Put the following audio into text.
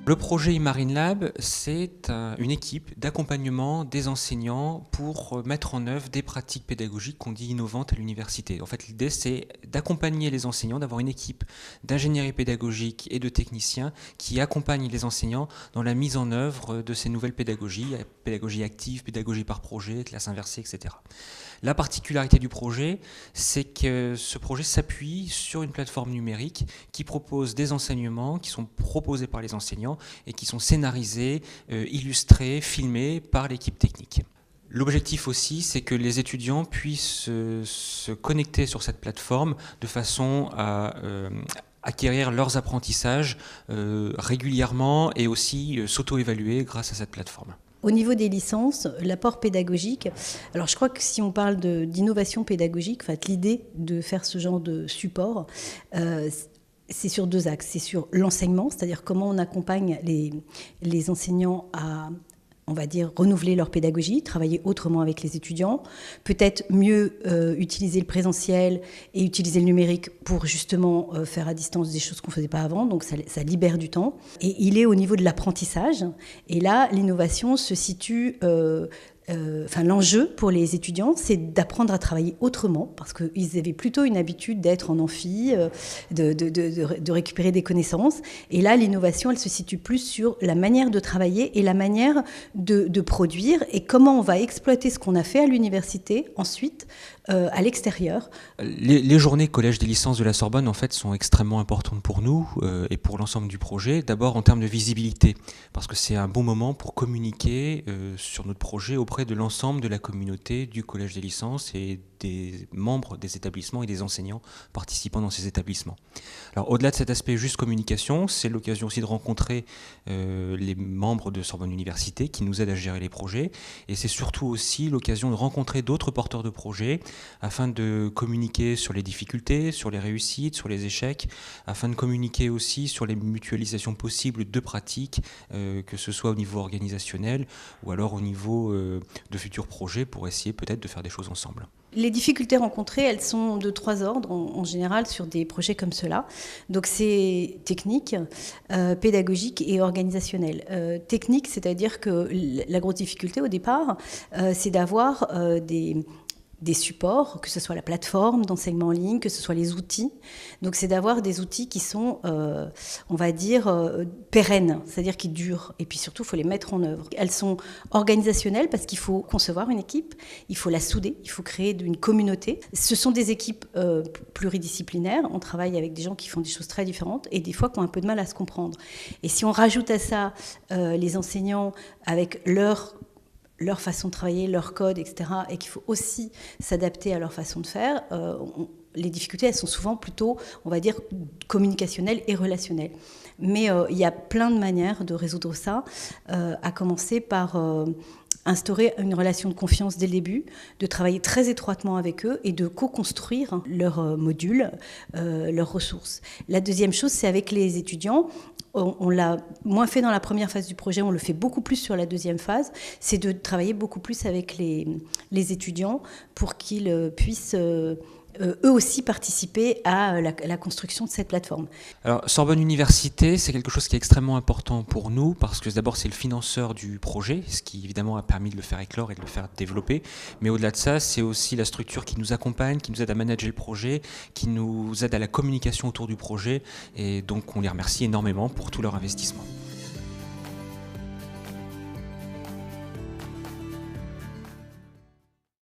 Le projet eMarine Lab, c'est une équipe d'accompagnement des enseignants pour mettre en œuvre des pratiques pédagogiques qu'on dit innovantes à l'université. En fait, l'idée, c'est d'accompagner les enseignants, d'avoir une équipe d'ingénierie pédagogique et de techniciens qui accompagnent les enseignants dans la mise en œuvre de ces nouvelles pédagogies, pédagogie active, pédagogie par projet, classe inversée, etc. La particularité du projet, c'est que ce projet s'appuie sur une plateforme numérique qui propose des enseignements qui sont proposés par les enseignants et qui sont scénarisés, illustrés, filmés par l'équipe technique. L'objectif aussi, c'est que les étudiants puissent se connecter sur cette plateforme de façon à acquérir leurs apprentissages régulièrement et aussi s'auto-évaluer grâce à cette plateforme. Au niveau des licences, l'apport pédagogique, alors je crois que si on parle d'innovation pédagogique, l'idée de faire ce genre de support, c'est sur deux axes. C'est sur l'enseignement, c'est-à-dire comment on accompagne les enseignants à, on va dire, renouveler leur pédagogie, travailler autrement avec les étudiants, peut-être mieux utiliser le présentiel et utiliser le numérique pour justement faire à distance des choses qu'on ne faisait pas avant, donc ça libère du temps. Et il est au niveau de l'apprentissage, et là, l'innovation se situe... l'enjeu pour les étudiants, c'est d'apprendre à travailler autrement, parce qu'ils avaient plutôt une habitude d'être en amphi, de récupérer des connaissances. Et là, l'innovation, elle se situe plus sur la manière de travailler et la manière de produire, et comment on va exploiter ce qu'on a fait à l'université ensuite à l'extérieur. Les journées collège des licences de la Sorbonne, en fait, sont extrêmement importantes pour nous et pour l'ensemble du projet. D'abord en termes de visibilité, parce que c'est un bon moment pour communiquer sur notre projet auprès de l'ensemble de la communauté du collège des licences et des membres des établissements et des enseignants participant dans ces établissements. Alors au-delà de cet aspect juste communication, c'est l'occasion aussi de rencontrer les membres de Sorbonne Université qui nous aident à gérer les projets, et c'est surtout aussi l'occasion de rencontrer d'autres porteurs de projets afin de communiquer sur les difficultés, sur les réussites, sur les échecs, afin de communiquer aussi sur les mutualisations possibles de pratiques, que ce soit au niveau organisationnel ou alors au niveau de futurs projets pour essayer peut-être de faire des choses ensemble. Les difficultés rencontrées, elles sont de trois ordres en général sur des projets comme cela. Donc c'est technique, pédagogique et organisationnel. Technique, c'est-à-dire que la grosse difficulté au départ, c'est d'avoir des supports, que ce soit la plateforme d'enseignement en ligne, que ce soit les outils. Donc c'est d'avoir des outils qui sont, on va dire, pérennes, c'est-à-dire qui durent. Et puis surtout, il faut les mettre en œuvre. Elles sont organisationnelles parce qu'il faut concevoir une équipe, il faut la souder, il faut créer une communauté. Ce sont des équipes pluridisciplinaires. On travaille avec des gens qui font des choses très différentes et des fois qui ont un peu de mal à se comprendre. Et si on rajoute à ça les enseignants avec leur façon de travailler, leur code, etc., et qu'il faut aussi s'adapter à leur façon de faire, les difficultés, elles sont souvent plutôt, on va dire, communicationnelles et relationnelles. Mais il y a plein de manières de résoudre ça, à commencer par instaurer une relation de confiance dès le début, de travailler très étroitement avec eux et de co-construire leurs modules, leurs ressources. La deuxième chose, c'est avec les étudiants. On l'a moins fait dans la première phase du projet, on le fait beaucoup plus sur la deuxième phase, c'est de travailler beaucoup plus avec les étudiants pour qu'ils puissent eux aussi participer à la construction de cette plateforme. Alors Sorbonne Université, c'est quelque chose qui est extrêmement important pour nous parce que d'abord c'est le financeur du projet, ce qui évidemment a permis de le faire éclore et de le faire développer, mais au-delà de ça, c'est aussi la structure qui nous accompagne, qui nous aide à manager le projet, qui nous aide à la communication autour du projet, et donc on les remercie énormément pour tout leur investissement.